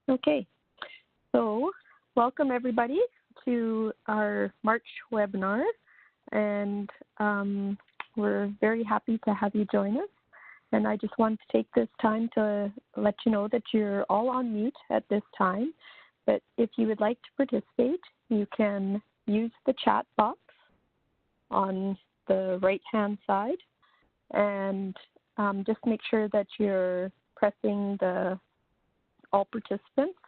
Okay, so welcome everybody to our March webinar, and we're very happy to have you join us. And I just wanted to take this time to let you know that you're all on mute at this time, but if you would like to participate, you can use the chat box on the right-hand side, and just make sure that you're pressing the all participants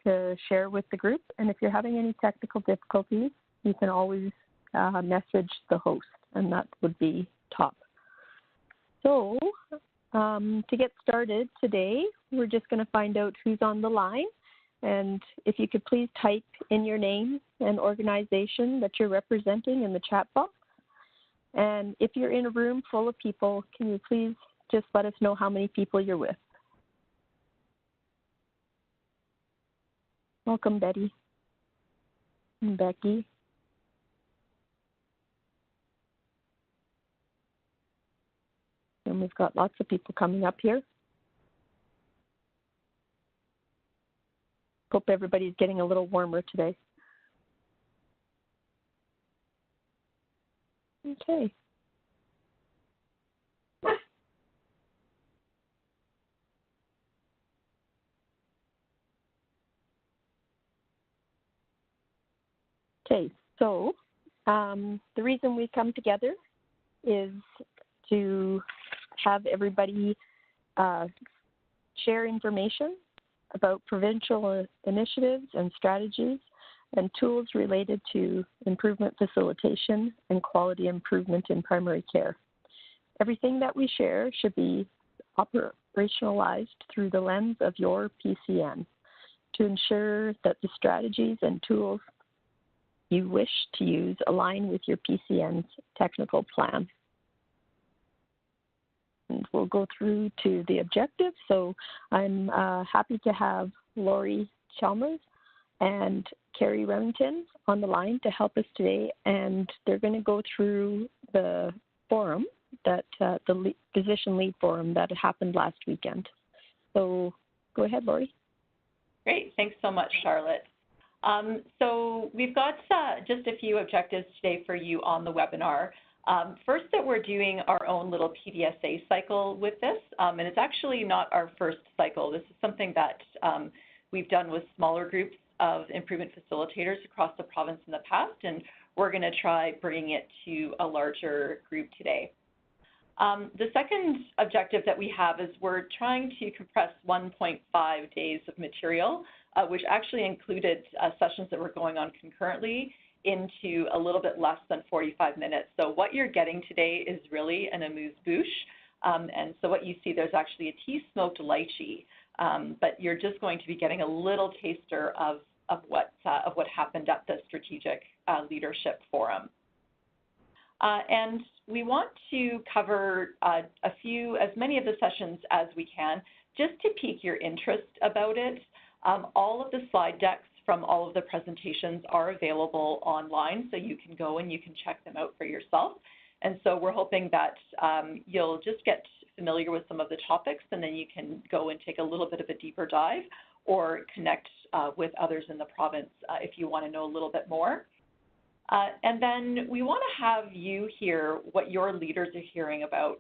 to share with the group. And if you're having any technical difficulties, you can always message the host, and that would be top. So to get started today, we're just going to find out who's on the line. And if you could please type in your name and organization that you're representing in the chat box. And if you're in a room full of people, can you please just let us know how many people you're with? Welcome, Betty and Becky. And we've got lots of people coming up here. Hope everybody's getting a little warmer today. Okay. Okay, so the reason we come together is to have everybody share information about provincial initiatives and strategies and tools related to improvement facilitation and quality improvement in primary care. Everything that we share should be operationalized through the lens of your PCN to ensure that the strategies and tools you wish to use align with your PCN's technical plan. And we'll go through to the objectives. So I'm happy to have Lori Chalmers and Carrie Remington on the line to help us today, and they're going to go through the forum, that the physician lead forum that happened last weekend. So go ahead, Lori. Great, thanks so much, Charlotte. So we've got just a few objectives today for you on the webinar. First, that we're doing our own little PDSA cycle with this, and it's actually not our first cycle. This is something that we've done with smaller groups of improvement facilitators across the province in the past, and we're going to try bringing it to a larger group today. The second objective that we have is we're trying to compress 1.5 days of material, which actually included sessions that were going on concurrently, into a little bit less than 45 minutes. So what you're getting today is really an amuse-bouche. And so what you see, there's actually a tea-smoked lychee, but you're just going to be getting a little taster of what happened at the Strategic Leadership Forum. And we want to cover as many of the sessions as we can, just to pique your interest about it. All of the slide decks from all of the presentations are available online, so you can go and you can check them out for yourself. And so we're hoping that you'll just get familiar with some of the topics, and then you can go and take a little bit of a deeper dive or connect with others in the province if you want to know a little bit more. And then we want to have you hear what your leaders are hearing about.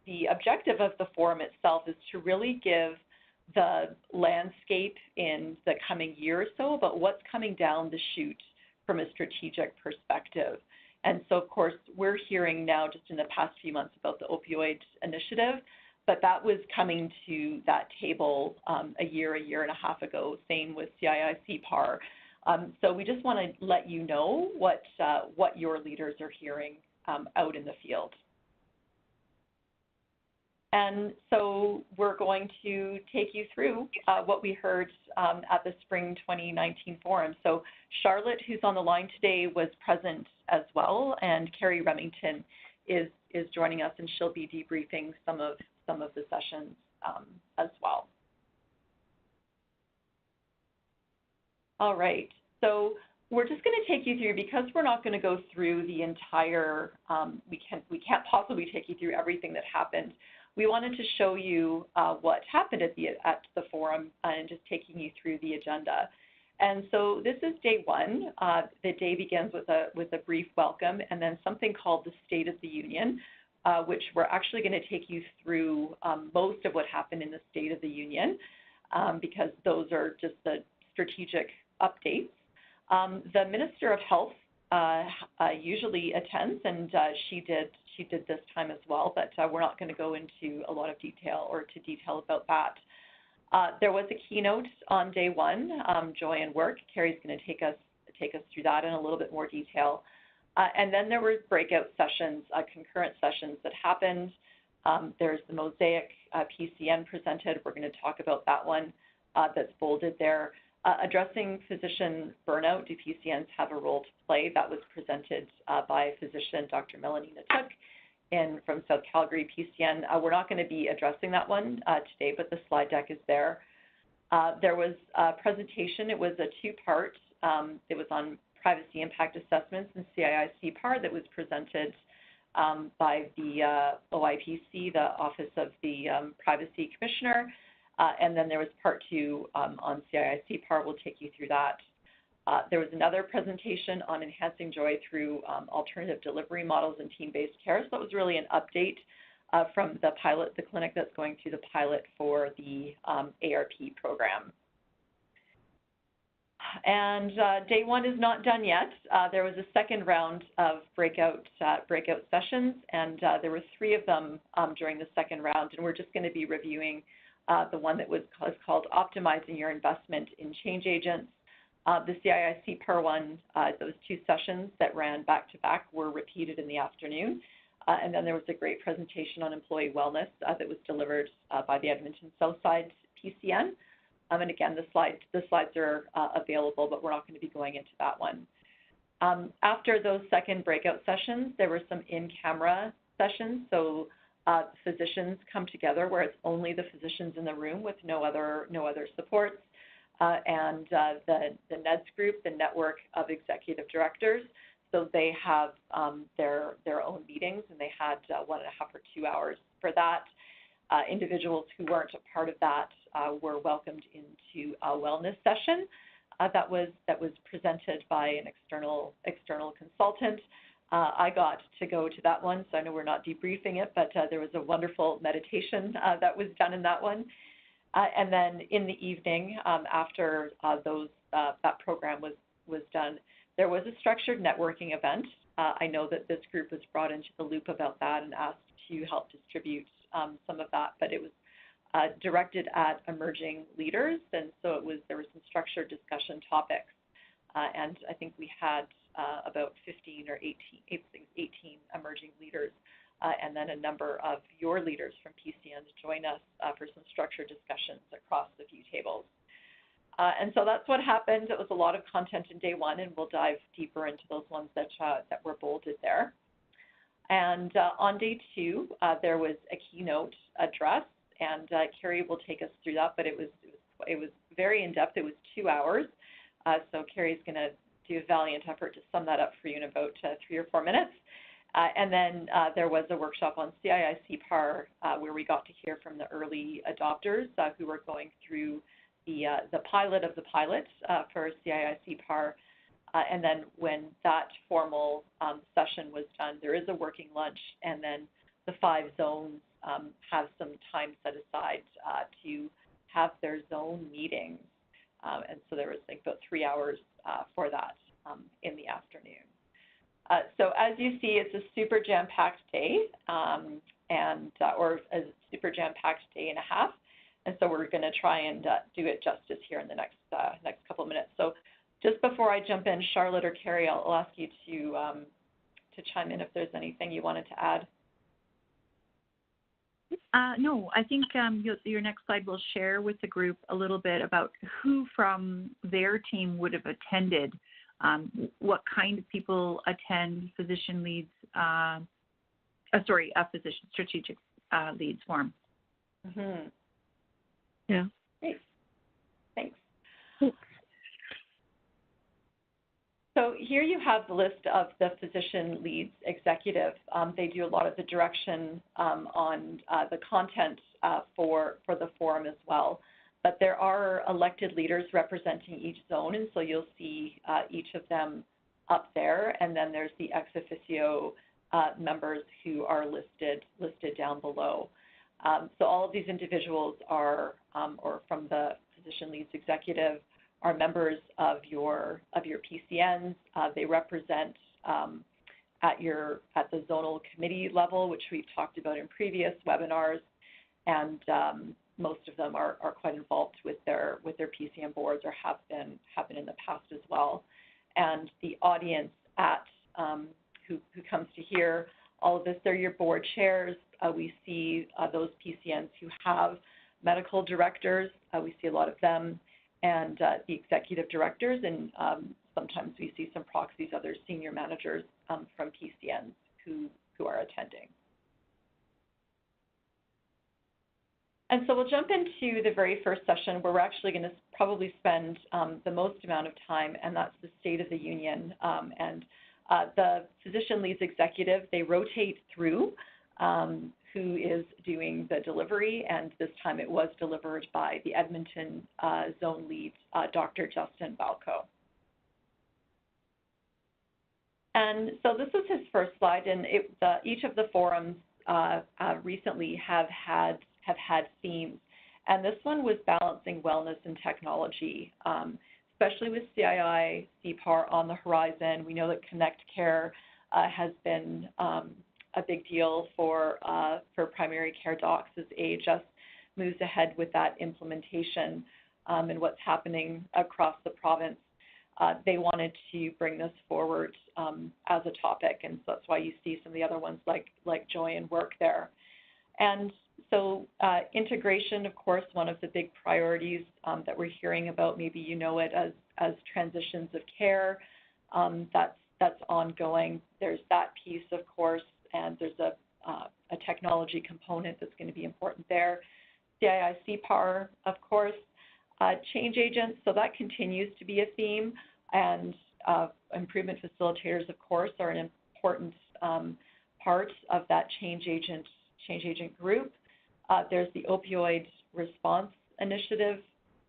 The objective of the forum itself is to really give the landscape in the coming year or so about what's coming down the chute from a strategic perspective. And so, of course, we're hearing now just in the past few months about the opioid initiative, but that was coming to that table a year and a half ago, same with CICCAR. So we just want to let you know what your leaders are hearing out in the field. And so we're going to take you through what we heard at the Spring 2019 Forum. So Charlotte, who's on the line today, was present as well, and Carrie Remington is joining us, and she'll be debriefing some of the sessions as well. All right, so we're just going to take you through, because we're not going to go through the entire, we can't possibly take you through everything that happened. we wanted to show you what happened at the forum and just taking you through the agenda. And so this is day one. The day begins with a brief welcome and then something called the State of the Union, which we're actually going to take you through most of what happened in the State of the Union because those are just the strategic updates. The Minister of Health usually attends, and she did this time as well, but we're not going to go into a lot of detail or to detail about that. There was a keynote on day one, Joy and Work. Carrie's going to take us through that in a little bit more detail. And then there were breakout sessions, concurrent sessions that happened. There's the Mosaic PCN presented. We're going to talk about that one that's bolded there. Addressing physician burnout, do PCNs have a role to play? That was presented by physician Dr. Melanie Natuk from South Calgary PCN. We're not going to be addressing that one today, but the slide deck is there. There was a presentation. It was a two-part. It was on privacy impact assessments and CICCAR that was presented by the OIPC, the Office of the Privacy Commissioner. And then there was part two on CICCAR. We'll take you through that. There was another presentation on enhancing joy through alternative delivery models and team-based care. So that was really an update from the pilot, the clinic that's going through the pilot for the ARP program. And day one is not done yet. There was a second round of breakout sessions, and there were 3 of them during the second round, and we're just going to be reviewing the one that was called Optimizing Your Investment in Change Agents. The CICCAR one, those 2 sessions that ran back-to-back were repeated in the afternoon. And then there was a great presentation on employee wellness that was delivered by the Edmonton Southside PCN. And again, the slides are available, but we're not going to be going into that one. After those second breakout sessions, there were some in-camera sessions. So physicians come together where it's only the physicians in the room with no other supports. And the NEDS group, the Network of Executive Directors, so they have their own meetings, and they had 1.5 or 2 hours for that. Individuals who weren't a part of that were welcomed into a wellness session that was presented by an external consultant. I got to go to that one, so I know we're not debriefing it, but there was a wonderful meditation that was done in that one. And then in the evening, after that program was done, there was a structured networking event. I know that this group was brought into the loop about that and asked to help distribute some of that, but it was directed at emerging leaders, and so there were some structured discussion topics, and I think we had about 15 or 18 emerging leaders, and then a number of your leaders from PCN to join us for some structured discussions across the view tables. And so that's what happened. It was a lot of content in day one, and we'll dive deeper into those ones that were bolded there. And on day 2, there was a keynote address, and Carrie will take us through that, but it was very in-depth. It was 2 hours, so Carrie's going to do a valiant effort to sum that up for you in about 3 or 4 minutes. And then there was a workshop on CICCAR where we got to hear from the early adopters who were going through the pilot of the pilot for CICCAR. And then when that formal session was done, there is a working lunch, and then the 5 zones have some time set aside to have their zone meetings. And so there was about 3 hours for that in the afternoon. So as you see, it's a super jam-packed day, or a super jam-packed day and a half. And so we're going to try and do it justice here in the next couple of minutes. So just before I jump in, Charlotte or Carrie, I'll ask you to chime in if there's anything you wanted to add. No, I think your next slide will share with the group a little bit about who from their team would have attended, what kind of people attend physician leads, physician strategic leads forum. Mm-hmm. Yeah. Great. Thanks. So here you have the list of the physician leads executive. They do a lot of the direction on the content for the forum as well. But there are elected leaders representing each zone, and so you'll see each of them up there. And then there's the ex officio members who are listed down below. So all of these individuals are, or from the physician leads executive, are members of your PCNs. They represent at the zonal committee level, which we've talked about in previous webinars, and most of them are quite involved with their PCN boards, or have been in the past as well. And the audience at who comes to hear all of this, they're your board chairs. We see those PCNs who have medical directors. We see a lot of them, and the executive directors, and sometimes we see some proxies, other senior managers from PCNs who are attending. And so we'll jump into the very first session, where we're actually going to probably spend the most amount of time, and that's the State of the Union. And the physician leads executive, they rotate through who is doing the delivery, and this time it was delivered by the Edmonton zone lead, Dr. Justin Balco. And so this is his first slide, and each of the forums recently have had themes, and this one was balancing wellness and technology, especially with CICCAR on the horizon. We know that Connect Care has been a big deal for primary care docs as AHS moves ahead with that implementation and what's happening across the province. They wanted to bring this forward as a topic, and so that's why you see some of the other ones like Joy and Work there. And so integration, of course, one of the big priorities that we're hearing about, maybe you know it as transitions of care, that's ongoing. There's that piece, of course, and there's a technology component that's going to be important there. CICCAR, of course, change agents, so that continues to be a theme, and improvement facilitators, of course, are an important part of that change agent group. There's the opioid response initiative,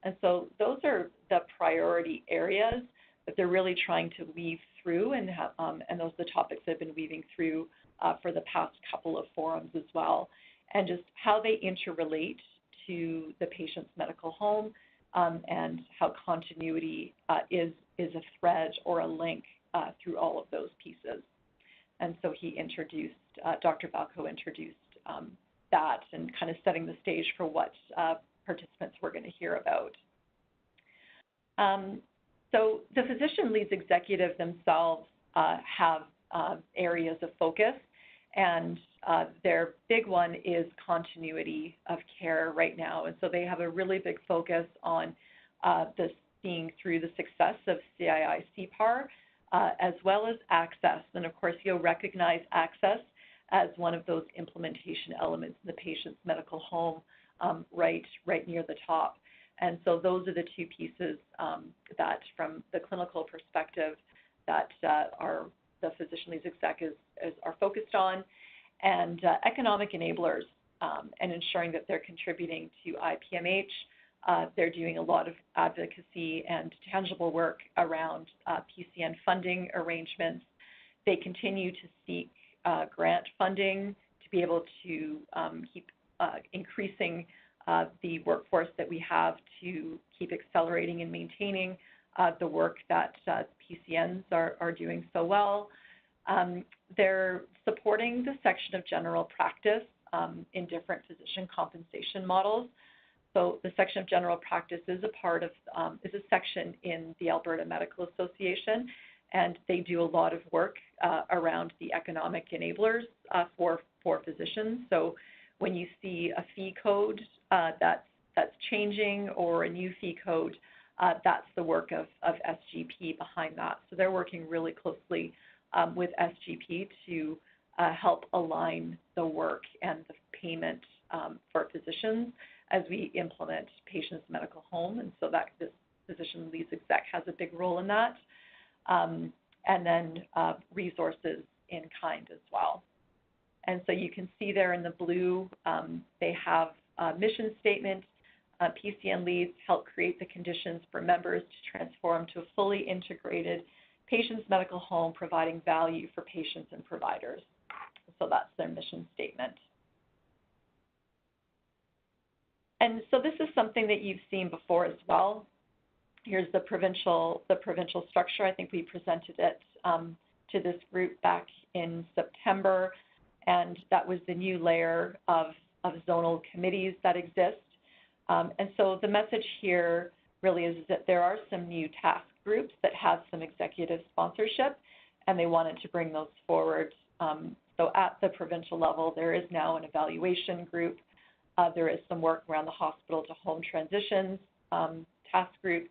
and so those are the priority areas that they're really trying to weave through, and those are the topics they've been weaving through for the past couple of forums as well, and just how they interrelate to the patient's medical home, and how continuity is a thread or a link through all of those pieces. And so he introduced, Dr. Balco introduced that, and kind of setting the stage for what participants were going to hear about. So the physician leads executive themselves have areas of focus, and their big one is continuity of care right now. And so they have a really big focus on seeing through the success of CICCAR, as well as access. And of course, you'll recognize access as one of those implementation elements in the patient's medical home, right near the top. And so those are the two pieces that, from the clinical perspective, that the physician leads executives are focused on, and economic enablers, and ensuring that they're contributing to IPMH. They're doing a lot of advocacy and tangible work around PCN funding arrangements. They continue to seek grant funding to be able to keep increasing the workforce that we have, to keep accelerating and maintaining the work that PCNs are doing so well. They're supporting the section of general practice in different physician compensation models. So the section of general practice is is a section in the Alberta Medical Association, and they do a lot of work around the economic enablers for physicians. So when you see a fee code that's changing, or a new fee code, that's the work of SGP behind that. So they're working really closely with SGP to help align the work and the payment for physicians as we implement patients' medical home, and so that this physician leads exec has a big role in that. and then resources in kind as well. And so you can see there in the blue, they have a mission statement. PCN leads help create the conditions for members to transform to a fully integrated patient's medical home, providing value for patients and providers. So that's their mission statement. And so this is something that you've seen before as well. Here's the provincial structure. I think we presented it to this group back in September, and that was the new layer of zonal committees that exist. And so the message here really is that there are some new task groups that have some executive sponsorship, and they wanted to bring those forward. So at the provincial level, there is now an evaluation group. There is some work around the hospital to home transitions task group,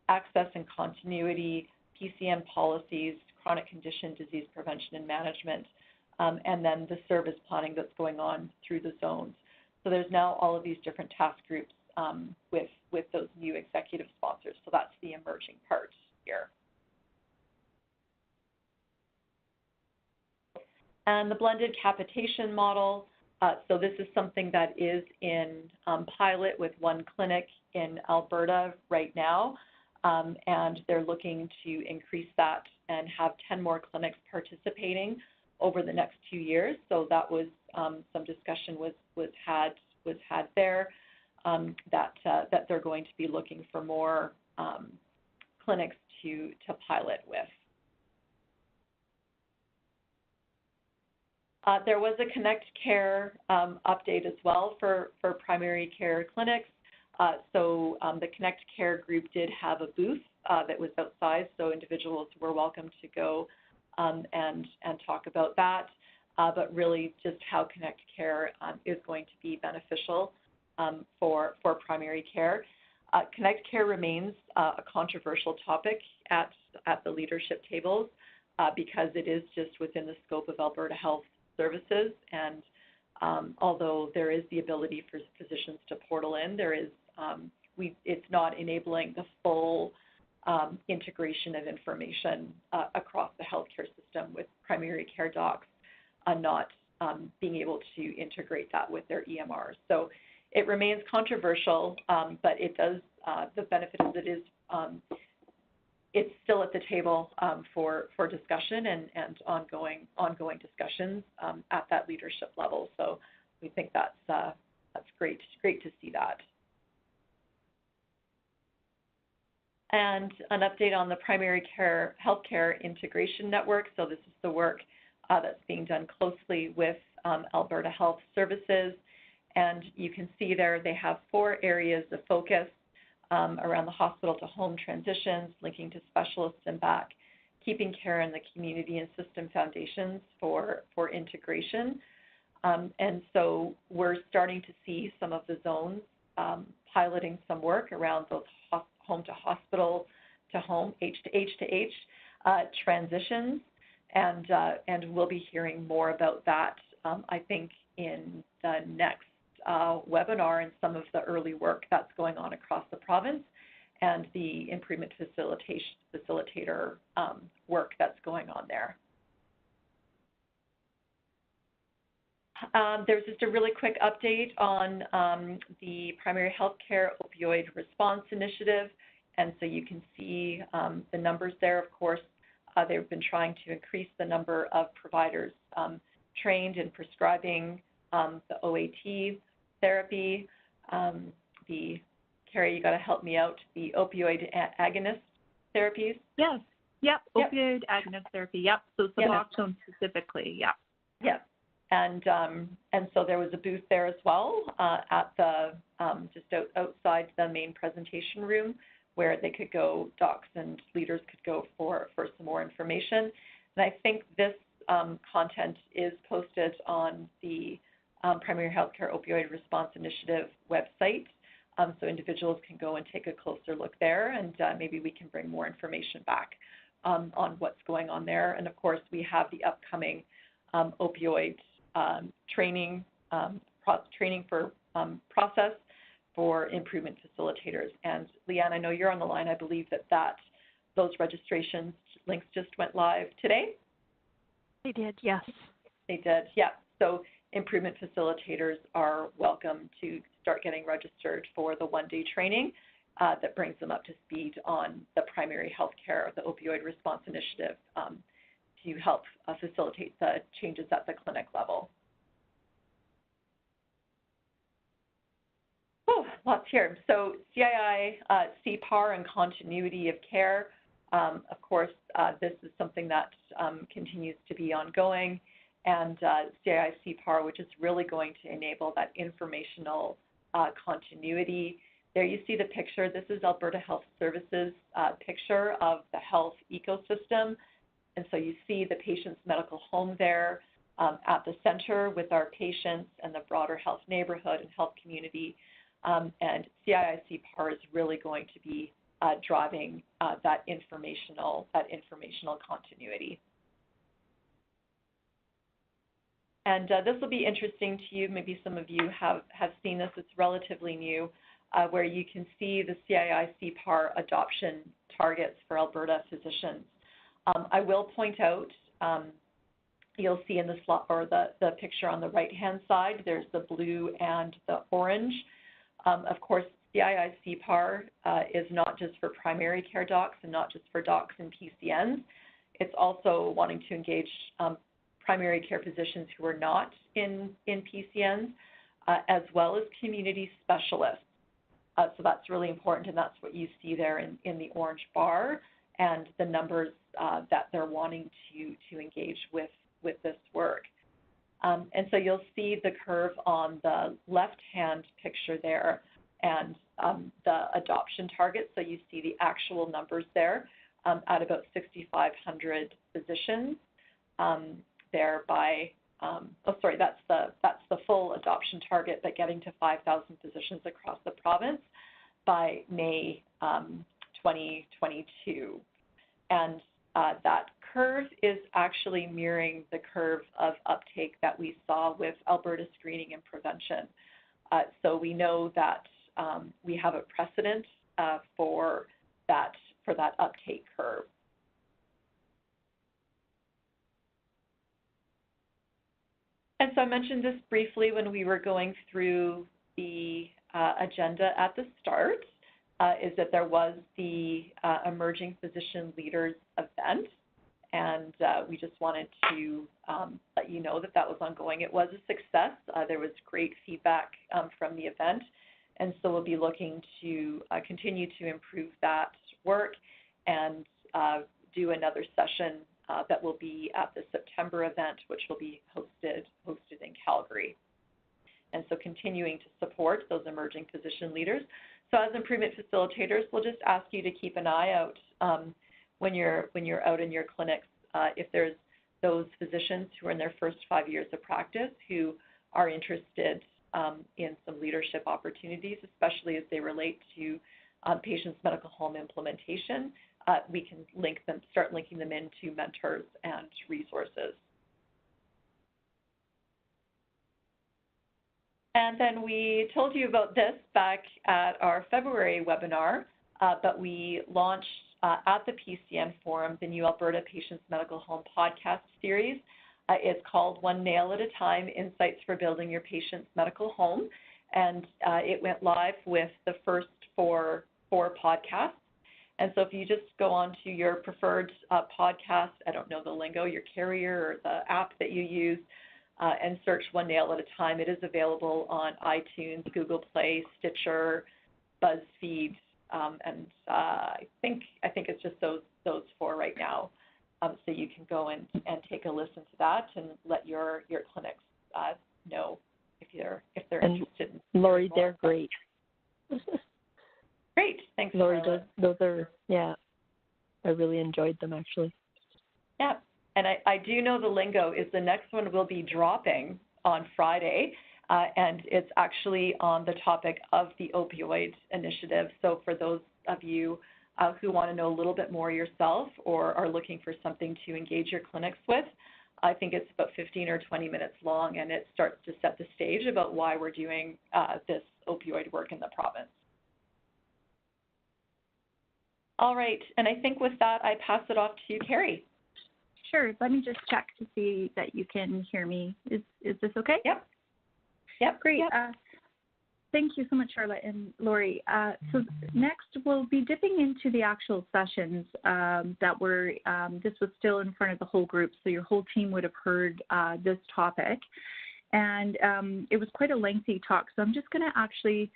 access and continuity, PCN policies, chronic condition, disease prevention and management, and then the service planning that's going on through the zones. So there's now all of these different task groups with those new executive sponsors. So that's the emerging part here. And the blended capitation model. So this is something that is in pilot with one clinic in Alberta right now, and they're looking to increase that and have 10 more clinics participating over the next 2 years. So that was some discussion was had there that they're going to be looking for more clinics to pilot with. There was a Connect Care update as well for primary care clinics. So the Connect Care group did have a booth that was outside, so individuals were welcome to go and talk about that, but really just how Connect Care is going to be beneficial for primary care. Connect Care remains a controversial topic at the leadership tables because it is just within the scope of Alberta Health Services, and although there is the ability for physicians to portal in, there is it's not enabling the full integration of information across the healthcare system, with primary care docs not being able to integrate that with their EMRs. So it remains controversial, but it does the benefit is it is it's still at the table for discussion and ongoing discussions at that leadership level. So we think that's great to see that. And an update on the primary care healthcare integration network. So this is the work that's being done closely with Alberta Health Services, and you can see there they have 4 areas of focus. Around the hospital to home transitions, linking to specialists and back, keeping care in the community and system foundations for integration. And so we're starting to see some of the zones piloting some work around those home to hospital to home, H to H to H transitions, and we'll be hearing more about that, I think, in the next webinar and some of the early work that's going on across the province and the improvement facilitator work that's going on there. There's just a really quick update on the primary healthcare opioid response initiative, and so you can see the numbers there. Of course, they've been trying to increase the number of providers trained in prescribing the OAT therapy, Carrie, you got to help me out, the opioid agonist therapies. Yes. Yep. Opioid agonist therapy. Yep. So Suboxone specifically. Yep. Yep. And so there was a booth there as well at the just outside the main presentation room, where they could go, docs and leaders could go for some more information. And I think this content is posted on the Primary Healthcare Opioid Response Initiative website, so individuals can go and take a closer look there, and maybe we can bring more information back on what's going on there. And of course, we have the upcoming opioid training for process for improvement facilitators. And Leanne, I know you're on the line. I believe that those registrations links just went live today? They did, yes. They did, yeah. So improvement facilitators are welcome to start getting registered for the one-day training that brings them up to speed on the primary health care, the opioid response initiative, to help facilitate the changes at the clinic level. Oh, lots here. So CII, CICCAR, and continuity of care. Of course, this is something that continues to be ongoing, and CII CICCAR, which is really going to enable that informational continuity. There you see the picture. This is Alberta Health Services picture of the health ecosystem. And so you see the patient's medical home there at the center with our patients and the broader health neighborhood and health community. And CII CICCAR is really going to be driving that informational continuity. And this will be interesting to you. Maybe some of you have seen this. It's relatively new, where you can see the CII CICCAR adoption targets for Alberta physicians. I will point out, you'll see in the slide or the picture on the right-hand side, there's the blue and the orange. Of course, CII CICCAR is not just for primary care docs and not just for docs and PCNs. It's also wanting to engage primary care physicians who are not in PCNs, as well as community specialists. So that's really important, and that's what you see there in the orange bar and the numbers that they're wanting to engage with this work. And so you'll see the curve on the left-hand picture there and the adoption target. So you see the actual numbers there at about 6,500 physicians there by, that's the full adoption target, but getting to 5,000 physicians across the province by May 2022. And that curve is actually mirroring the curve of uptake that we saw with Alberta Screening and Prevention. So we know that we have a precedent for that uptake curve. And so I mentioned this briefly when we were going through the agenda at the start, is that there was the Emerging Physician Leaders event, and we just wanted to let you know that was ongoing. It was a success. There was great feedback from the event, and so we'll be looking to continue to improve that work and do another session that will be at the September event, which will be hosted in Calgary. And so continuing to support those emerging physician leaders. So as improvement facilitators, we'll just ask you to keep an eye out when you're out in your clinics, if there's those physicians who are in their first 5 years of practice who are interested in some leadership opportunities, especially as they relate to patients' medical home implementation. We can start linking them into mentors and resources. And then we told you about this back at our February webinar, but we launched at the PCN Forum the new Alberta Patients Medical Home podcast series. It's called One Nail at a Time, Insights for Building Your Patient's Medical Home. And it went live with the first four podcasts. And so if you just go on to your preferred podcast, I don't know the lingo, your carrier or the app that you use, and search One Nail at a Time. It is available on iTunes, Google Play, Stitcher, BuzzFeed, and I think it's just those four right now. So you can go and take a listen to that and let your clinics know if they're interested. Lori, they're great. Great, thanks, Lori. Those are, yeah, I really enjoyed them actually. Yeah, and I do know the lingo is the next one will be dropping on Friday, and it's actually on the topic of the opioid initiative. So for those of you who want to know a little bit more yourself or are looking for something to engage your clinics with, I think it's about 15 or 20 minutes long, and it starts to set the stage about why we're doing this opioid work in the province. All right, and I think with that, I pass it off to Carrie. Sure. Let me just check to see that you can hear me. Is this okay? Yep. Great. Yep. Thank you so much, Charlotte and Lori. So next, we'll be dipping into the actual sessions that were, this was still in front of the whole group, so your whole team would have heard this topic. And it was quite a lengthy talk, so I'm just going to actually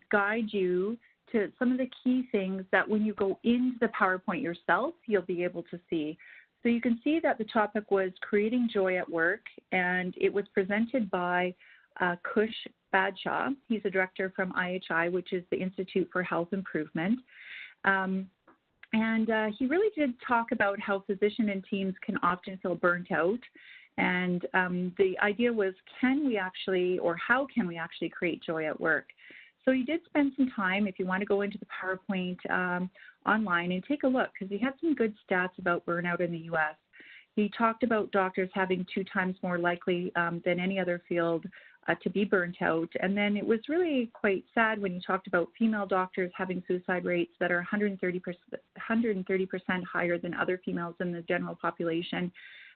guide you to some of the key things that when you go into the PowerPoint yourself, you'll be able to see. So you can see that the topic was creating joy at work, and it was presented by Kush Badshaw. He's a director from IHI, which is the Institute for Health Improvement. And he really did talk about how physicians and teams can often feel burnt out. And the idea was, can we actually, or how can we actually create joy at work? So he did spend some time, if you want to go into the PowerPoint online and take a look, because he had some good stats about burnout in the U.S. He talked about doctors having 2 times more likely than any other field to be burnt out. And then it was really quite sad when he talked about female doctors having suicide rates that are 130% higher than other females in the general population,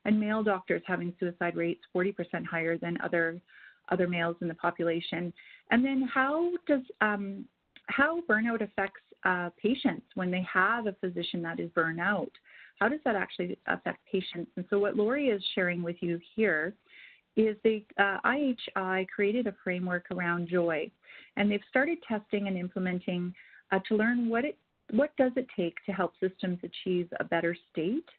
and male doctors having suicide rates 40% higher than other males in the population. And then how burnout affects patients when they have a physician that is burned out? How does that actually affect patients? And so what Lori is sharing with you here is the IHI created a framework around joy, and they've started testing and implementing to learn what does it take to help systems achieve a better state.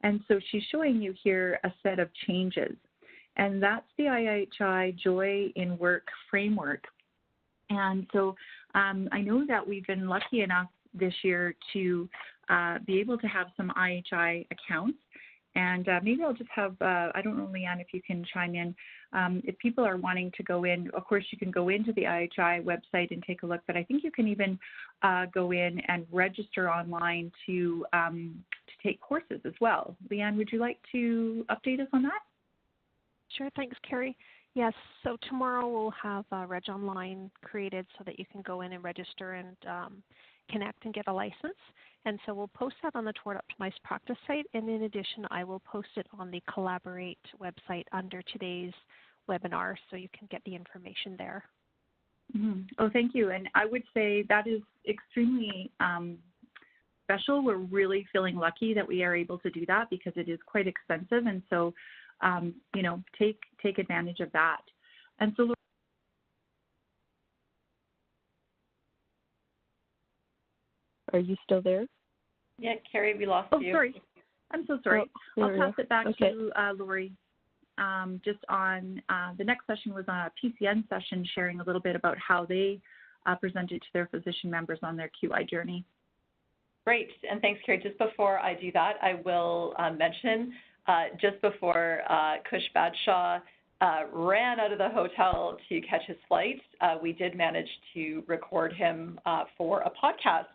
And so she's showing you here a set of changes, and that's the IHI Joy in Work framework. And so I know that we've been lucky enough this year to be able to have some IHI accounts. And maybe I'll just have, I don't know, Leanne, if you can chime in. If people are wanting to go in, of course, you can go into the IHI website and take a look, but I think you can even go in and register online to take courses as well. Leanne, would you like to update us on that? Sure, thanks, Carrie. Yes, so tomorrow we'll have Reg Online created so that you can go in and register and connect and get a license. And so we'll post that on the Toward Optimized Practice site. And in addition, I will post it on the Collaborate website under today's webinar, so you can get the information there. Mm-hmm. Oh, thank you. And I would say that is extremely special. We're really feeling lucky that we are able to do that because it is quite expensive. And so, you know, take advantage of that. And so, are you still there? Yeah, Carrie, we lost you. Oh, sorry. I'm so sorry. I'll pass it back okay. to Lori. Just on the next session was a PCN session sharing a little bit about how they presented to their physician members on their QI journey. Great, and thanks, Carrie. Just before I do that, I will mention just before Kush Badshaw ran out of the hotel to catch his flight, we did manage to record him for a podcast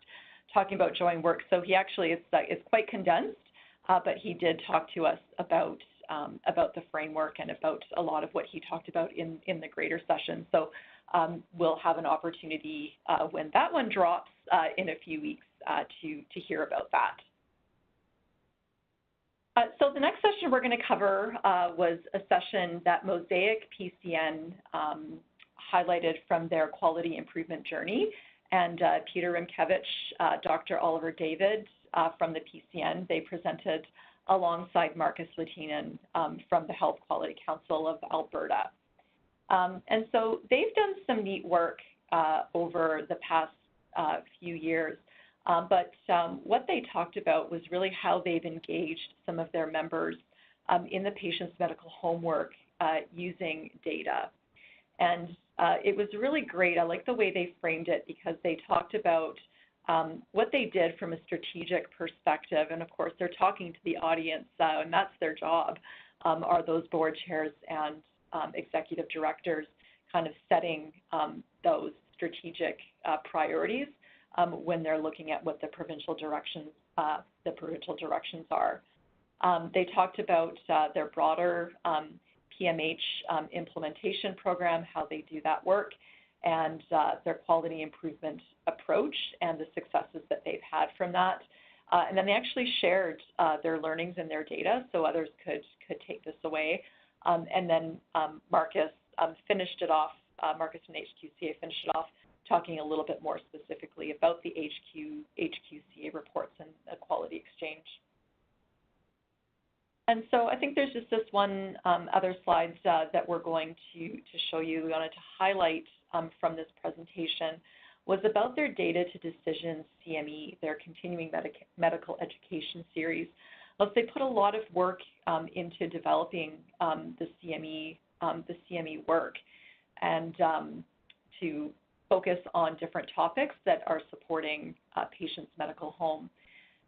talking about joy in work. So he actually it's quite condensed, but he did talk to us about the framework and about a lot of what he talked about in the greater session. So we'll have an opportunity when that one drops in a few weeks to hear about that. So the next session we're going to cover was a session that Mosaic PCN highlighted from their quality improvement journey. And Peter Rimkevich, Dr. Oliver David from the PCN, they presented alongside Marcus Latinen from the Health Quality Council of Alberta. And so they've done some neat work over the past few years. But what they talked about was really how they've engaged some of their members in the patient's medical homework using data. And it was really great. I like the way they framed it because they talked about what they did from a strategic perspective. And of course, they're talking to the audience, and that's their job, are those board chairs and executive directors kind of setting those strategic priorities when they're looking at what the provincial directions are. They talked about their broader PMH implementation program, how they do that work, and their quality improvement approach and the successes that they've had from that. And then they actually shared their learnings and their data so others could take this away. And then Marcus finished it off, Marcus and HQCA finished it off talking a little bit more specifically about the HQCA reports and the quality exchange. And so I think there's just this one other slides that we're going to show you. We wanted to highlight from this presentation was about their Data to Decisions CME, their continuing medical education series. They put a lot of work into developing the CME work and to focus on different topics that are supporting patients' medical home.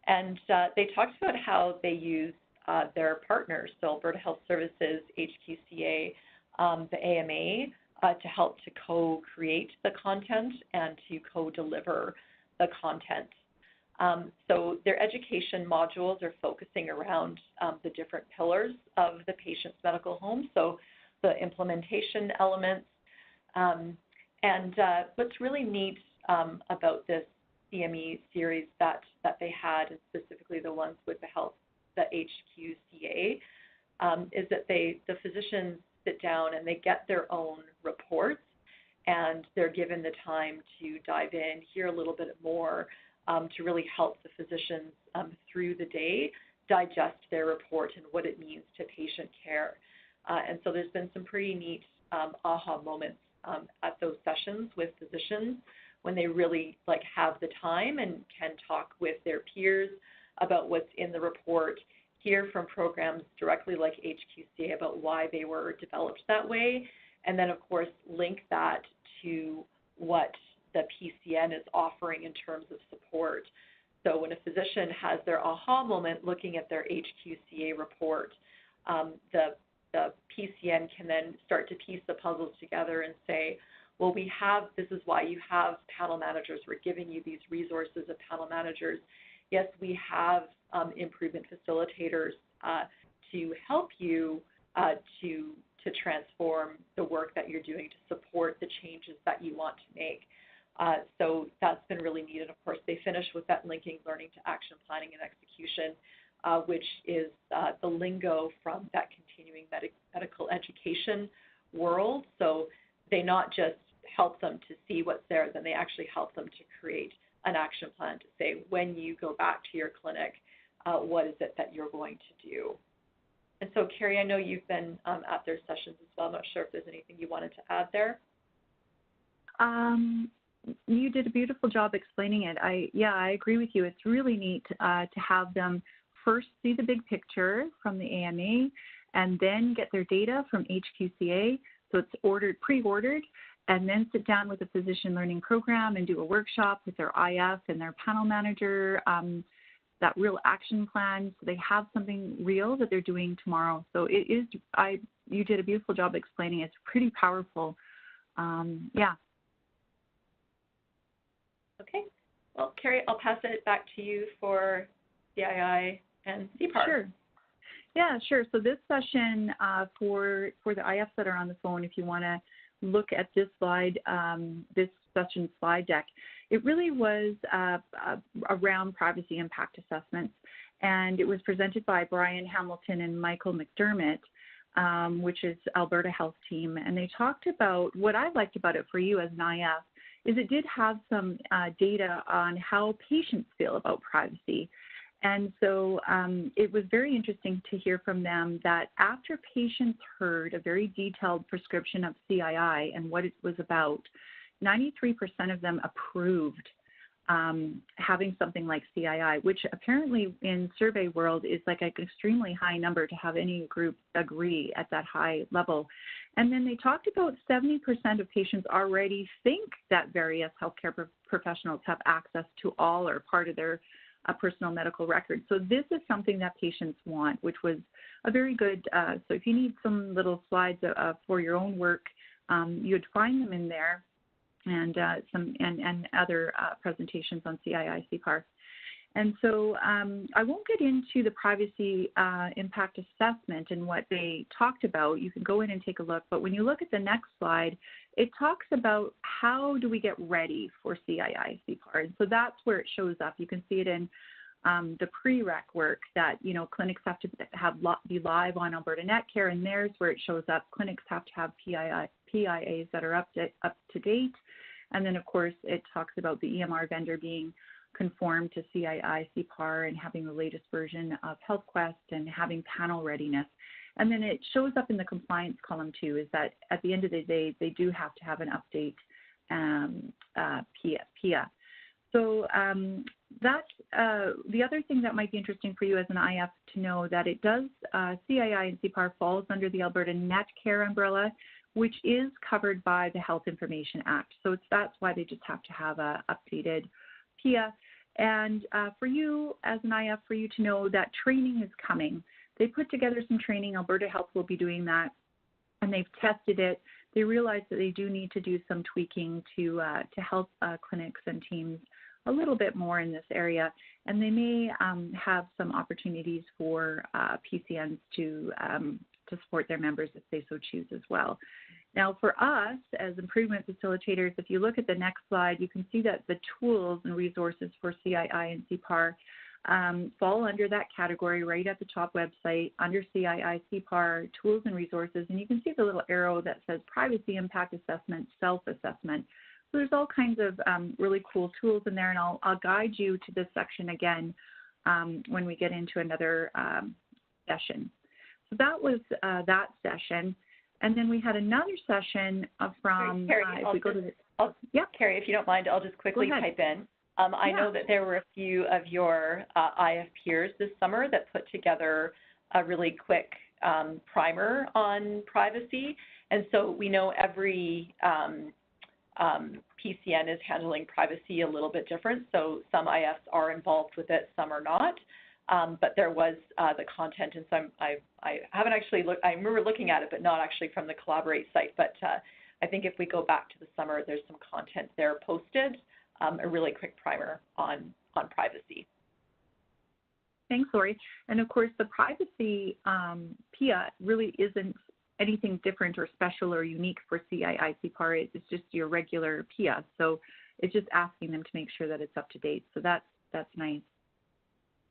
And they talked about how they use their partners, so Alberta Health Services, HQCA, the AMA, to help to co-create the content and to co-deliver the content. So their education modules are focusing around the different pillars of the patient's medical home, so the implementation elements. And what's really neat about this CME series that they had, and specifically the ones with the HQCA, is that the physicians sit down and they get their own reports, and they're given the time to dive in, hear a little bit more, to really help the physicians through the day digest their report and what it means to patient care. And so there's been some pretty neat aha moments at those sessions with physicians when they really have the time and can talk with their peers about what's in the report, hear from programs directly like HQCA about why they were developed that way, and then of course link that to what the PCN is offering in terms of support. So when a physician has their aha moment looking at their HQCA report, the PCN can then start to piece the puzzles together and say, well, this is why you have panel managers. We're giving you these resources of panel managers. Yes, we have improvement facilitators to help you to transform the work that you're doing to support the changes that you want to make. So that's been really neat. And of course, they finish with that linking learning to action planning and execution, which is the lingo from that continuing medical education world. So they not just help them to see what's there, then they actually help them to create an action plan to say, when you go back to your clinic, what is it that you're going to do? And so, Carrie, I know you've been at their sessions as well. I'm not sure if there's anything you wanted to add there. You did a beautiful job explaining it. I agree with you. It's really neat to have them first see the big picture from the AMA and then get their data from HQCA. So it's pre-ordered, and then sit down with a physician learning program and do a workshop with their IF and their panel manager, that real action plan, so they have something real that they're doing tomorrow. So it is, you did a beautiful job explaining it. It's pretty powerful. Yeah. Okay. Well, Carrie, I'll pass it back to you for CII and CICCAR. Sure. Yeah, sure. So this session for the IFs that are on the phone, if you want to look at this slide, this session slide deck, it really was around privacy impact assessments. And it was presented by Brian Hamilton and Michael McDermott, which is Alberta Health Team. And they talked about, what I liked about it for you as an IF, is it did have some data on how patients feel about privacy. And so it was very interesting to hear from them that after patients heard a very detailed prescription of CII and what it was about, 93% of them approved having something like CII, which apparently in survey world is like an extremely high number to have any group agree at that high level. And then they talked about 70% of patients already think that various healthcare professionals have access to all or part of their personal medical record. So this is something that patients want, which was a very good, so if you need some little slides for your own work, you'd find them in there, and other presentations on CII CICCAR. And so I won't get into the privacy impact assessment and what they talked about. You can go in and take a look. But when you look at the next slide, it talks about how do we get ready for CICCAR. And so that's where it shows up. You can see it in the prereq work that, clinics have to be live on Alberta Netcare, and there's where it shows up. Clinics have to have PIAs that are up to date. And then, of course, it talks about the EMR vendor being conformed to CICCAR and having the latest version of HealthQuest and having panel readiness. And then it shows up in the compliance column too, is that at the end of the day, they do have to have an update PIA. So that's the other thing that might be interesting for you as an IF to know that it does, CII and CICCAR falls under the Alberta Netcare umbrella, which is covered by the Health Information Act. So that's why they just have to have a updated PIA. And for you as an IF, for you to know that training is coming. They put together some training. Alberta Health will be doing that, and they've tested it. They realize that they do need to do some tweaking to help clinics and teams a little bit more in this area, and they may have some opportunities for PCNs to support their members if they so choose as well. Now, for us as improvement facilitators, if you look at the next slide, you can see that the tools and resources for CII and CICCAR fall under that category right at the top website, under CII, CICCAR, tools and resources, and you can see the little arrow that says privacy impact assessment, self-assessment. So there's all kinds of really cool tools in there, and I'll guide you to this section again when we get into another session. So that was that session. And then we had another session from, Carrie, if we go to the, Carrie, if you don't mind, I'll just quickly type in. I know that there were a few of your IF peers this summer that put together a really quick primer on privacy. And so we know every PCN is handling privacy a little bit different. So some IFs are involved with it, some are not. But there was the content, and so I haven't actually looked. I remember looking at it, but not actually from the Collaborate site. But I think if we go back to the summer, there's some content there posted, a really quick primer on privacy. Thanks, Lori. And of course, the privacy PIA really isn't anything different or special or unique for CII CICCAR. It's just your regular PIA. So it's just asking them to make sure that it's up to date. So that's nice.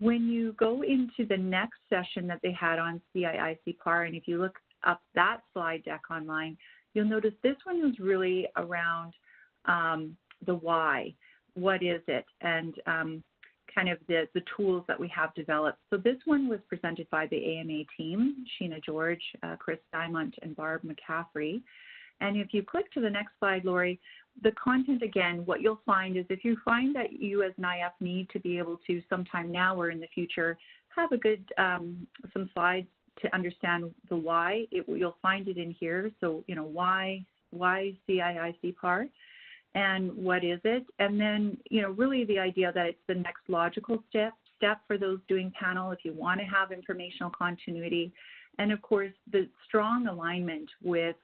When you go into the next session that they had on CII CICCAR, and if you look up that slide deck online, you'll notice this one was really around the why. What is it? And kind of the tools that we have developed. So this one was presented by the AMA team, Sheena George, Chris Diamond, and Barb McCaffrey. And if you click to the next slide, Lori, the content, again, what you'll find is if you find that you as an IF need to be able to sometime now or in the future have a good, some slides to understand the why, you'll find it in here. So, why CII CICCAR and what is it? And then, really the idea that it's the next logical step for those doing panel if you want to have informational continuity. And of course, the strong alignment with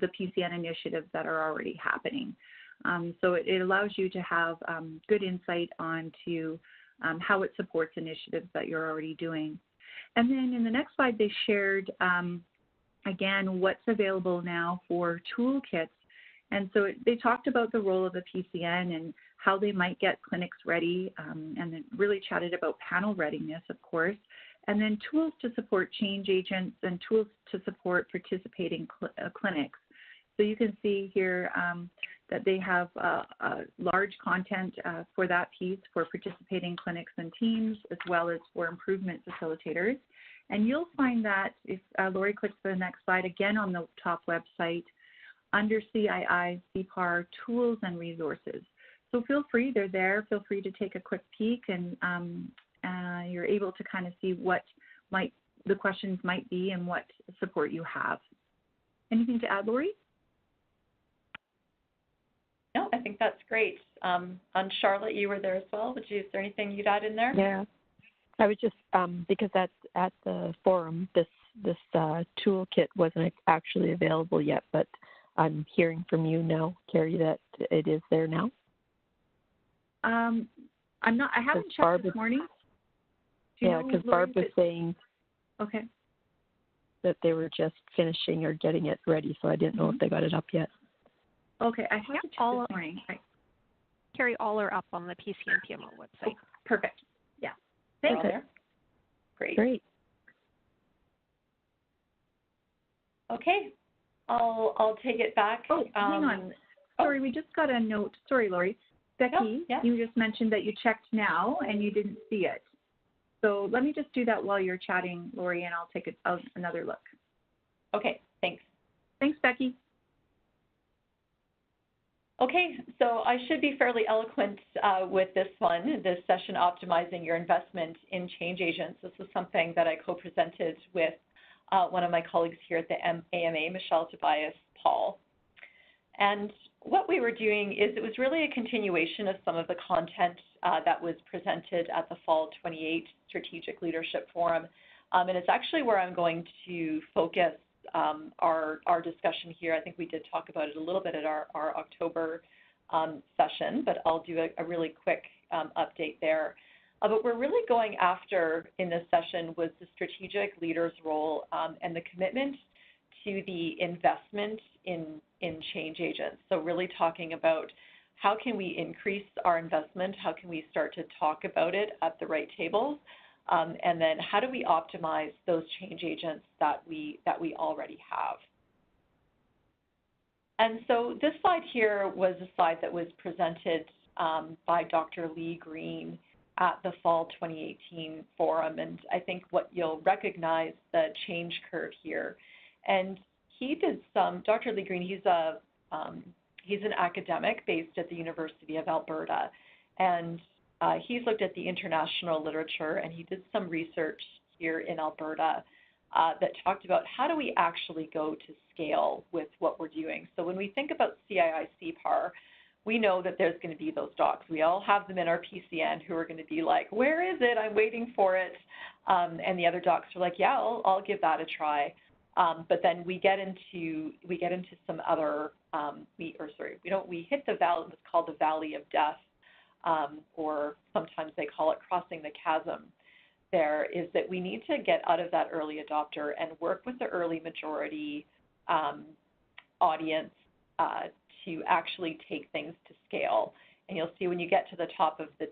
the PCN initiatives that are already happening. So it allows you to have good insight onto how it supports initiatives that you're already doing. And then in the next slide, they shared, again, what's available now for toolkits. And so they talked about the role of the PCN and how they might get clinics ready, and then really chatted about panel readiness, of course, and then tools to support change agents and tools to support participating clinics. So you can see here that they have large content for that piece for participating clinics and teams, as well as for improvement facilitators. And you'll find that if Lori clicks to the next slide, again on the top website, under CII CICCAR tools and resources. So feel free, they're there. Feel free to take a quick peek, and you're able to kind of see what the questions might be and what support you have. Anything to add, Lori? No, I think that's great. And Charlotte, you were there as well. Is there anything you'd add in there? Yeah, I was just because that's at the forum. This toolkit wasn't actually available yet, but I'm hearing from you now, Carrie, that it is there now. I haven't checked this morning. Yeah, because Barb was saying okay. that they were just finishing or getting it ready, so I didn't know if they got it up yet. Okay, I have to check this morning. Carrie, all are up on the PC and PMO website. Oh, perfect. Yeah. Thanks. There. Great. Great. Okay, I'll take it back. Oh, hang on. Sorry, we just got a note. Sorry, Lori. Becky, you just mentioned that you checked now and you didn't see it. So let me just do that while you're chatting, Lori, and I'll take another look. Okay, thanks. Thanks, Becky. Okay, so I should be fairly eloquent with this one, this session, Optimizing Your Investment in Change Agents. This was something that I co-presented with one of my colleagues here at the AMA, Michelle, Tobias, Paul. And what we were doing is it was really a continuation of some of the content that was presented at the Fall 28 Strategic Leadership Forum. And it's actually where I'm going to focus our discussion here. I think we did talk about it a little bit at our October session, but I'll do a really quick update there. But we're really going after in this session was the strategic leader's role and the commitment to the investment in change agents. So really talking about how can we increase our investment, how can we start to talk about it at the right tables, and then how do we optimize those change agents that we already have. And so this slide here was a slide that was presented by Dr. Lee Green at the Fall 2018 Forum, and I think what you'll recognize the change curve here. And he did Dr. Lee Green, he's an academic based at the University of Alberta, and he's looked at the international literature, and he did some research here in Alberta that talked about how do we actually go to scale with what we're doing. So when we think about CICCAR, we know that there's going to be those docs. We all have them in our PCN who are going to be like, where is it? I'm waiting for it. And the other docs are like, yeah, I'll give that a try. But then we get into some other we hit the valley, what's called the valley of death, or sometimes they call it crossing the chasm. There is that we need to get out of that early adopter and work with the early majority audience to actually take things to scale. And you'll see when you get to the top of the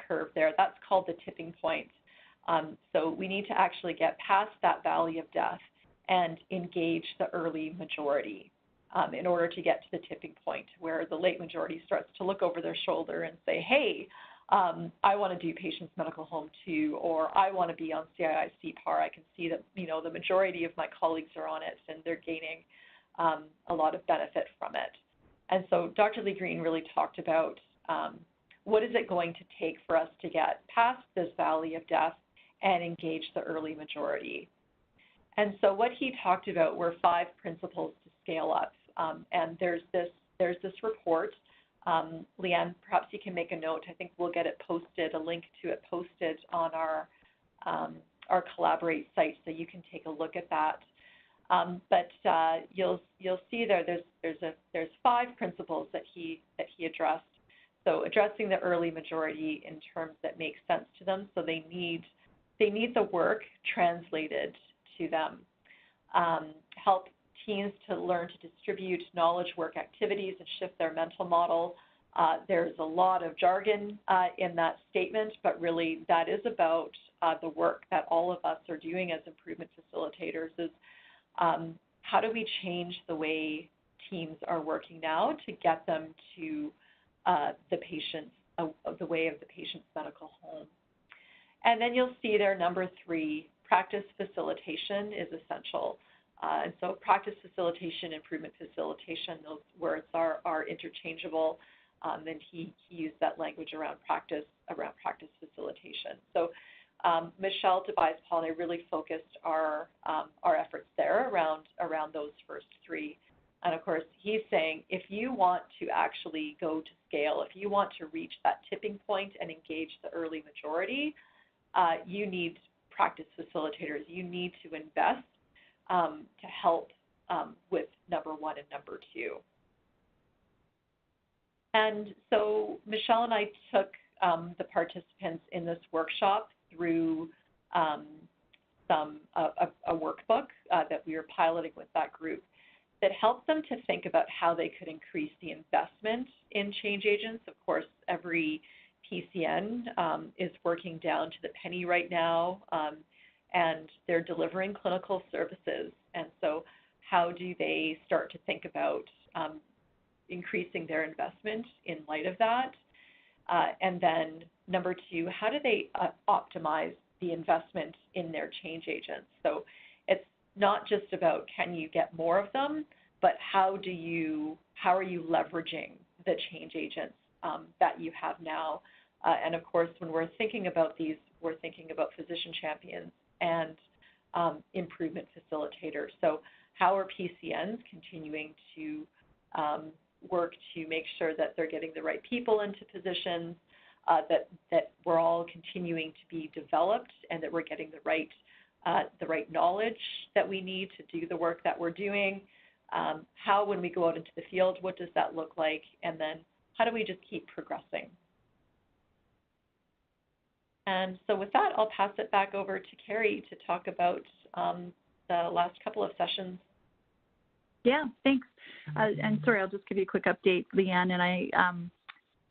curve there, that's called the tipping point. So we need to actually get past that valley of death and engage the early majority in order to get to the tipping point where the late majority starts to look over their shoulder and say, hey, I want to do patient's medical home too, or I want to be on CICCAR. I can see that, the majority of my colleagues are on it and they're gaining a lot of benefit from it. And so Dr. Lee Green really talked about what is it going to take for us to get past this valley of death and engage the early majority. And so what he talked about were 5 principles to scale up. And there's this report. Leanne, perhaps you can make a note. I think we'll get it posted, a link to it posted on our Collaborate site, so you can take a look at that. But you'll see there's 5 principles that he addressed. So addressing the early majority in terms that make sense to them. So they need the work translated to them. Help teams to learn to distribute knowledge work activities and shift their mental model. There's a lot of jargon in that statement, but really that is about the work that all of us are doing as improvement facilitators is how do we change the way teams are working now to get them to the patient's, the way of the patient's medical home. And then you'll see there, number 3, practice facilitation is essential. And so practice facilitation, improvement facilitation, those words are interchangeable. And he used that language around practice facilitation. So Michelle, Tobias, Paul, and I really focused our efforts there around those first 3. And of course, he's saying if you want to actually go to scale, if you want to reach that tipping point and engage the early majority, you need practice facilitators. You need to invest to help with number 1 and number 2. And so Michelle and I took the participants in this workshop through a workbook that we were piloting with that group that helped them to think about how they could increase the investment in change agents. Of course, every PCN is working down to the penny right now, and they're delivering clinical services. And so how do they start to think about increasing their investment in light of that? And then number two, how do they optimize the investment in their change agents? So it's not just about can you get more of them, but how are you leveraging the change agents that you have now? And of course, when we're thinking about these, we're thinking about physician champions and improvement facilitators. So how are PCNs continuing to work to make sure that they're getting the right people into positions, that we're all continuing to be developed, and that we're getting the right knowledge that we need to do the work that we're doing? How, when we go out into the field, what does that look like? And then how do we just keep progressing? And so with that, I'll pass it back over to Carrie to talk about the last couple of sessions. Yeah, thanks. And sorry, I'll just give you a quick update. Leanne and I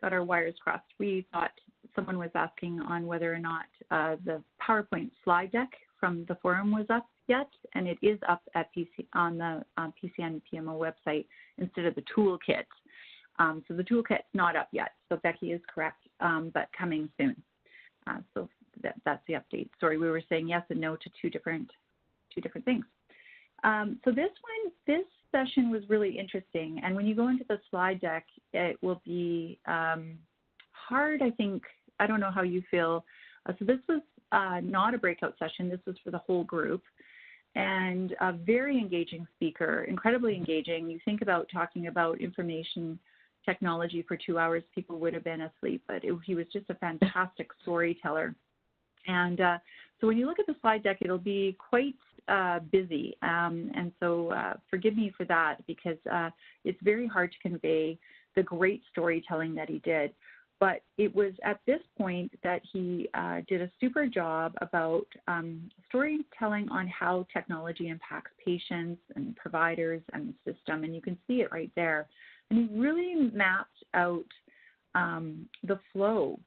got our wires crossed. We thought someone was asking on whether or not the PowerPoint slide deck from the forum was up yet, and it is up at on the PCN PMO website instead of the toolkit. So the toolkit's not up yet. So Becky is correct, but coming soon. So that's the update. Sorry, we were saying yes and no to two different things. So this session was really interesting. And when you go into the slide deck, it will be hard, I think. I don't know how you feel. So this was not a breakout session. This was for the whole group. And a very engaging speaker, incredibly engaging. You think about talking about information technology for 2 hours, people would have been asleep, but he was just a fantastic storyteller. And so when you look at the slide deck, it'll be quite busy. And so forgive me for that, because it's very hard to convey the great storytelling that he did. But it was at this point that he did a super job about storytelling on how technology impacts patients and providers and the system. And you can see it right there. And he really mapped out the flow.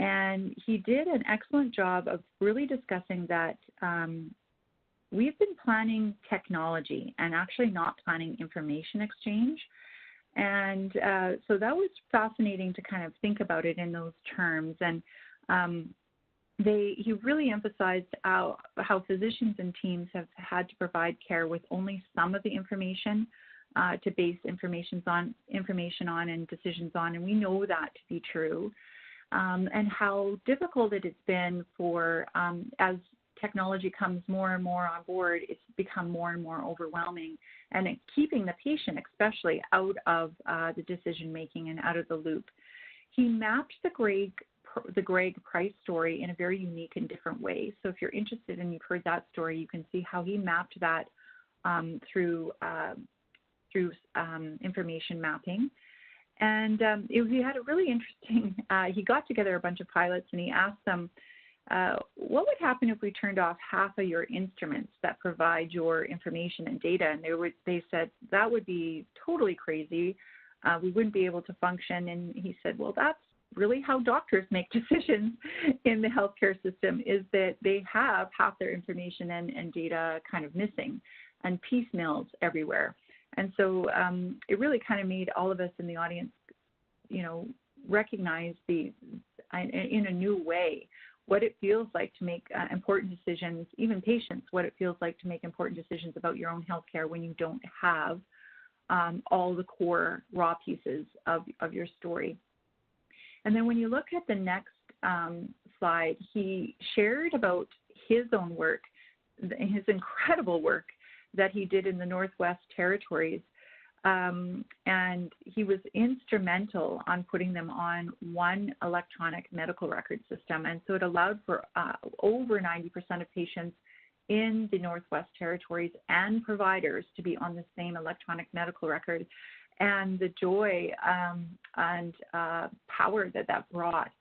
And he did an excellent job of really discussing that we've been planning technology and actually not planning information exchange. And so that was fascinating to kind of think about it in those terms. And he really emphasized how physicians and teams have had to provide care with only some of the information to base information on and decisions on, and we know that to be true. And how difficult it has been for, as technology comes more and more on board, it's become more and more overwhelming, and keeping the patient especially out of the decision making and out of the loop. He mapped the Greg Price story in a very unique and different way. So if you're interested and you've heard that story, you can see how he mapped that through information mapping. And he had a really interesting, he got together a bunch of pilots and he asked them, what would happen if we turned off half of your instruments that provide your information and data? And they said, that would be totally crazy. We wouldn't be able to function. And he said, well, that's really how doctors make decisions in the healthcare system, is that they have half their information and data kind of missing and piecemeals everywhere. And so it really kind of made all of us in the audience, recognize in a new way what it feels like to make important decisions, even patients, what it feels like to make important decisions about your own healthcare when you don't have all the core raw pieces of your story. And then when you look at the next slide, he shared about his own work, his incredible work that he did in the Northwest Territories. And he was instrumental on putting them on one electronic medical record system. And so it allowed for over 90% of patients in the Northwest Territories and providers to be on the same electronic medical record. And the joy and power that brought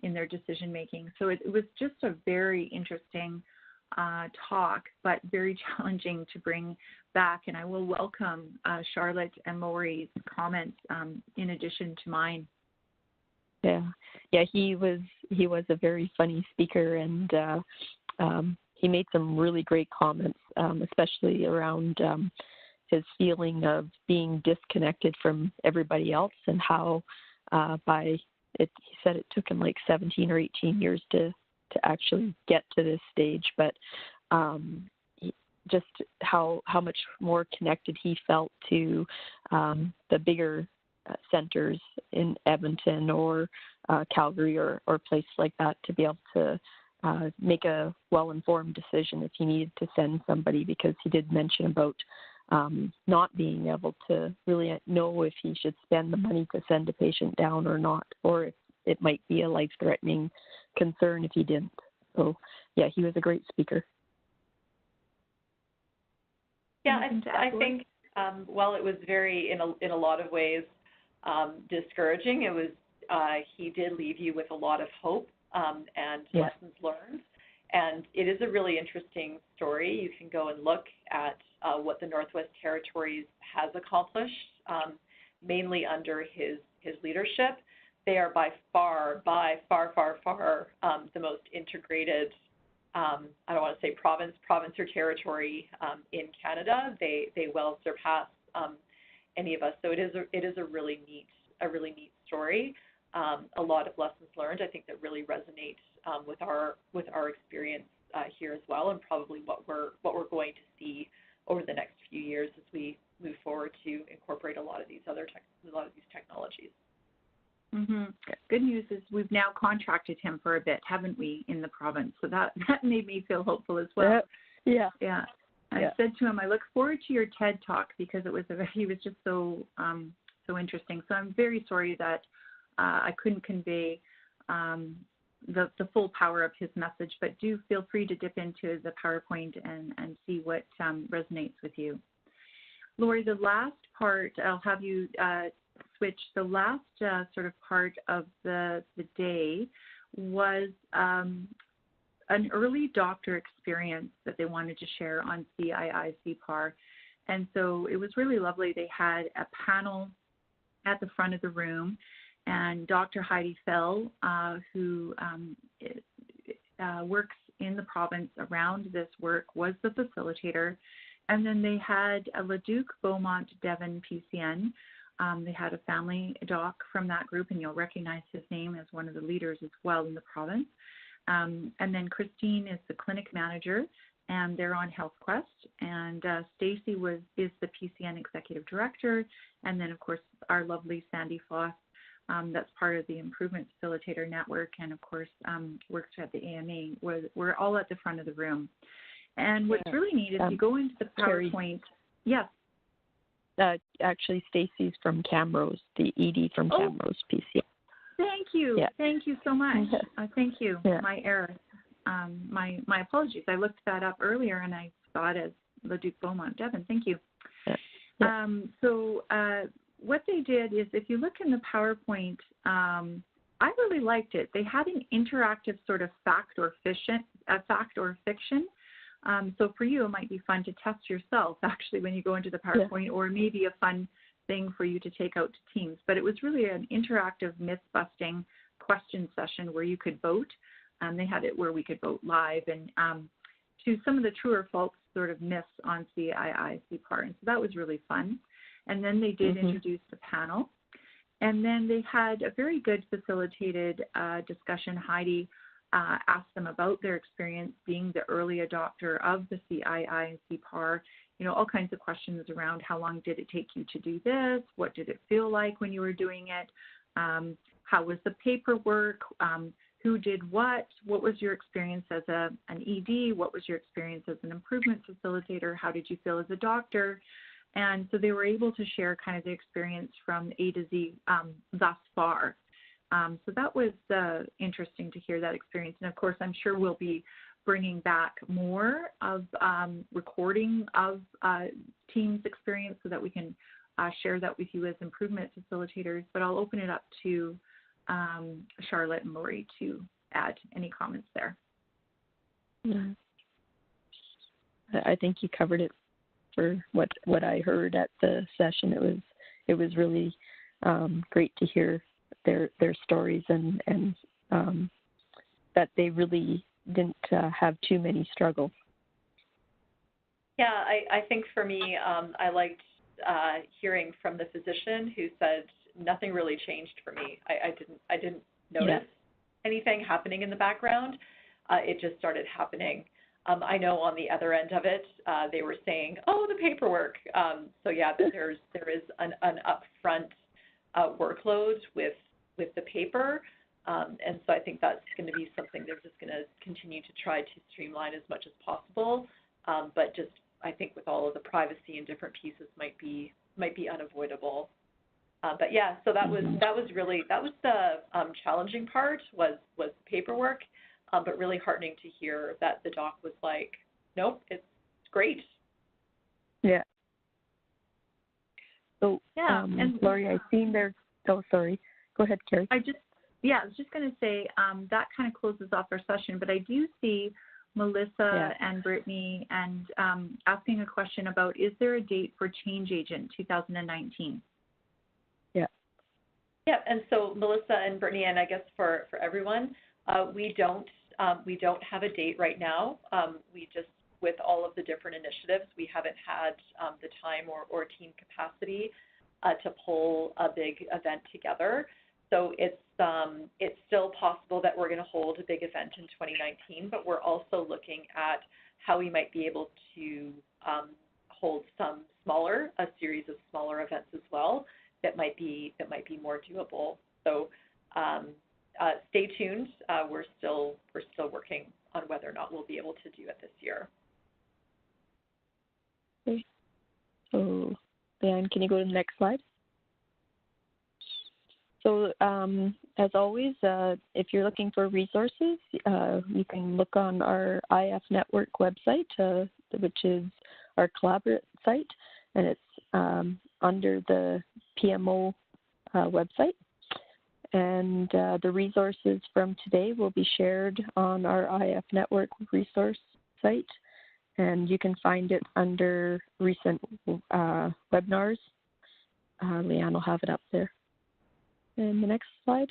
in their decision making. So it was just a very interesting talk, but very challenging to bring back. And I will welcome Charlotte and Lori's comments in addition to mine. Yeah, he was a very funny speaker, and he made some really great comments, especially around his feeling of being disconnected from everybody else, and how he said it took him like 17 or 18 years to actually get to this stage, but just how much more connected he felt to the bigger centers in Edmonton or Calgary or places like that, to be able to make a well-informed decision if he needed to send somebody, because he did mention about not being able to really know if he should spend the money to send a patient down or not, or if it might be a life-threatening concern if he didn't. So, yeah, he was a great speaker. Yeah, I think while it was very, in a lot of ways, discouraging, it was he did leave you with a lot of hope and lessons learned. And it is a really interesting story. You can go and look at what the Northwest Territories has accomplished, mainly under his leadership. They are by far the most integrated, I don't want to say province or territory in Canada. They well surpass any of us. So it is a really neat story. A lot of lessons learned, I think, that really resonate with our experience here as well, and probably what we're going to see over the next few years as we move forward to incorporate a lot of these technologies. Mm-hmm. Good news is we've now contracted him for a bit, haven't we, in the province? So that made me feel hopeful as well. Yeah. I said to him, I look forward to your TED talk, because he was just so interesting. So I'm very sorry that I couldn't convey the full power of his message, but do feel free to dip into the PowerPoint and see what resonates with you. Lori, the last part, I'll have you switch. The last sort of part of the day was an early doctor experience that they wanted to share on CICCAR. And so it was really lovely. They had a panel at the front of the room, and Dr. Heidi Fell, who works in the province around this work, was the facilitator. And then they had a Leduc Beaumont Devon PCN. They had a family doc from that group, and you'll recognize his name as one of the leaders as well in the province. And then Christine is the clinic manager, and they're on HealthQuest. And Stacy is the PCN executive director. And then, of course, our lovely Sandy Foss, that's part of the Improvement Facilitator Network, and, of course, works at the AMA. We're all at the front of the room. And what's really neat is you go into the PowerPoint. Carrie. Yes. Actually, Stacy's from Camrose, the ED from Camrose PCN. Thank you. Yeah. Thank you so much. Thank you. Yeah. My error. My apologies. I looked that up earlier, and I saw it as Leduc Beaumont Devon. Thank you. Yeah. So what they did is, if you look in the PowerPoint, I really liked it. They had an interactive sort of fact or fiction. So for you, it might be fun to test yourself, actually, when you go into the PowerPoint, or maybe a fun thing for you to take out to teams. But it was really an interactive myth-busting question session where you could vote. They had it where we could vote live and to some of the true or false sort of myths on CICCAR. And so that was really fun. And then they did introduce the panel. And then they had a very good facilitated discussion. Heidi asked them about their experience being the early adopter of the CICCAR, all kinds of questions around how long did it take you to do this? What did it feel like when you were doing it? How was the paperwork? Who did what? What was your experience as an ED? What was your experience as an improvement facilitator? How did you feel as a doctor? And so they were able to share kind of the experience from A to Z thus far. So that was interesting to hear that experience. And of course, I'm sure we'll be bringing back more of recording of teams' experience so that we can share that with you as improvement facilitators. But I'll open it up to Charlotte and Lori to add any comments there. Yeah. I think you covered it for what I heard at the session. It was really great to hear their stories and that they really didn't have too many struggles. Yeah, I think for me, I liked hearing from the physician who said nothing really changed for me. I didn't notice anything happening in the background. It just started happening. I know on the other end of it, they were saying, "Oh, the paperwork." So yeah, there is an upfront workload with the paper, and so I think that's going to be something they're just going to continue to try to streamline as much as possible. But just I think with all of the privacy and different pieces might be unavoidable. But yeah, so that was the challenging part was the paperwork. But really heartening to hear that the doc was like, nope, it's great. Yeah. So, yeah, and Lori, I've seen their. Oh, sorry. Go ahead, Carrie. I was just going to say that kind of closes off our session, but I do see Melissa and Brittany and asking a question about, is there a date for Change Agent 2019? Yeah, and so Melissa and Brittany, and I guess for everyone, we don't have a date right now. We just, with all of the different initiatives, we haven't had the time or team capacity to pull a big event together. So it's still possible that we're going to hold a big event in 2019, but we're also looking at how we might be able to hold a series of smaller events as well that might be more doable. So stay tuned. We're still working on whether or not we'll be able to do it this year. Okay. So, Dan, can you go to the next slide? So, as always, if you're looking for resources, you can look on our IF Network website, which is our collaborate site, and it's under the PMO website. And the resources from today will be shared on our IF Network resource site, and you can find it under recent webinars. Leanne will have it up there. And the next slide.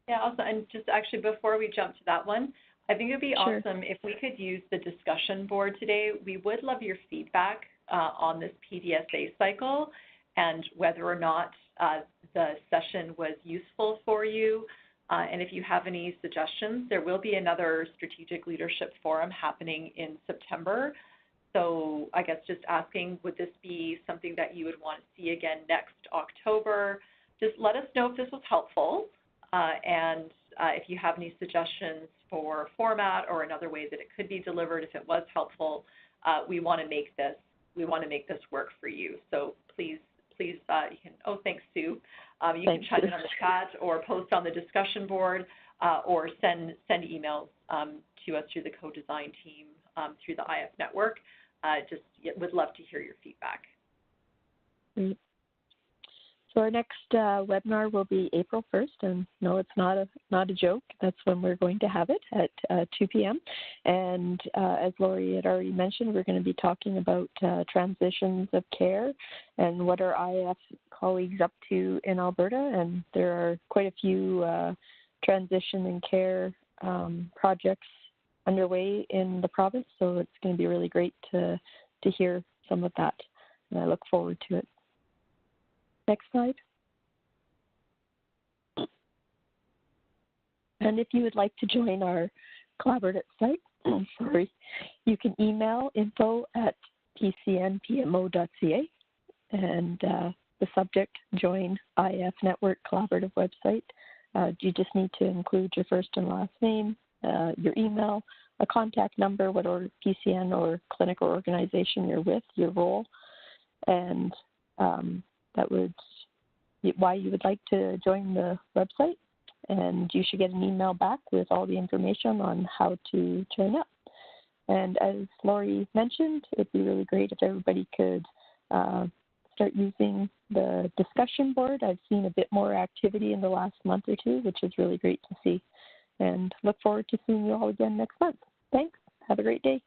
Yeah, also, and just actually before we jump to that one, I think it would be Sure. awesome if we could use the discussion board today. We would love your feedback on this PDSA cycle and whether or not the session was useful for you. And if you have any suggestions, there will be another Strategic Leadership Forum happening in September. So I guess just asking, would this be something that you would want to see again next October? Just let us know if this was helpful. And if you have any suggestions for format or another way that it could be delivered, if it was helpful, we want to make this work for you. So please, you can. Oh, thanks, Sue. You can chime in on the chat or post on the discussion board, or send emails to us through the co-design team through the IF network. Just would love to hear your feedback. Great. So our next webinar will be April 1st, and no, it's not a joke. That's when we're going to have it at 2 p.m. And as Lori had already mentioned, we're going to be talking about transitions of care and what are IF colleagues up to in Alberta. And there are quite a few transition and care projects underway in the province, so it's going to be really great to hear some of that, and I look forward to it. Next slide. And if you would like to join our collaborative site, you can email info@pcnpmo.ca, and the subject, join IF Network Collaborative website. You just need to include your first and last name, your email, a contact number, whatever PCN or clinic or organization you're with, your role, and that would why you would like to join the website, and you should get an email back with all the information on how to join up. And as Lori mentioned, it'd be really great if everybody could start using the discussion board. I've seen a bit more activity in the last month or two, which is really great to see. And look forward to seeing you all again next month. Thanks. Have a great day.